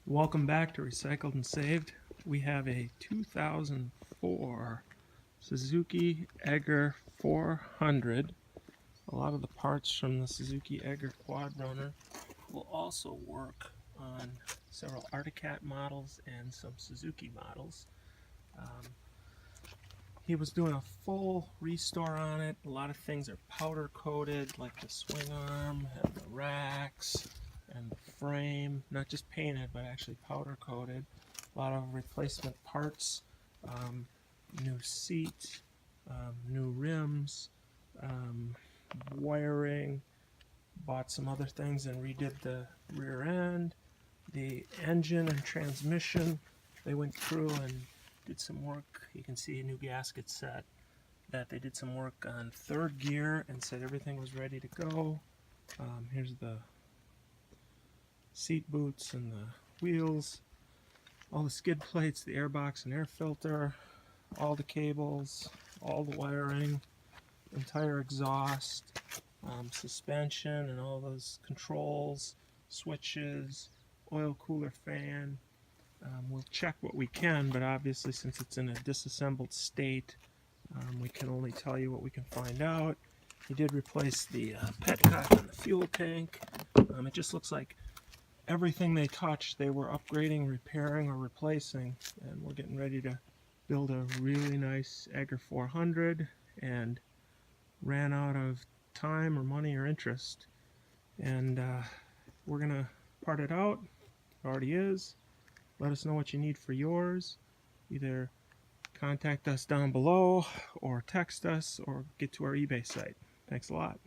Welcome back to Recycled and Saved. We have a 2004 Suzuki Eiger 400. A lot of the parts from the Suzuki Eiger Quad Runner will also work on several Articat models and some Suzuki models. He was doing a full restore on it. A lot of things are powder coated, like the swing arm and the racks and the frame, not just painted but actually powder coated. A lot of replacement parts, new seat, new rims, wiring. Bought some other things and redid the rear end, the engine and transmission. They went through and did some work. You can see a new gasket set. That they did some work on third gear and said everything was ready to go. Here's the seat boots and the wheels, all the skid plates, the airbox and air filter, all the cables, all the wiring, entire exhaust, suspension and all those controls, switches, oil cooler fan. We'll check what we can, but obviously since it's in a disassembled state, we can only tell you what we can find out. He did replace the petcock and the fuel tank. It just looks like everything they touched they were upgrading, repairing, or replacing, and we're getting ready to build a really nice Eiger 400 and ran out of time or money or interest, and we're gonna part it out. It already is. Let us know what you need for yours. Either contact us down below or text us or get to our eBay site. Thanks a lot.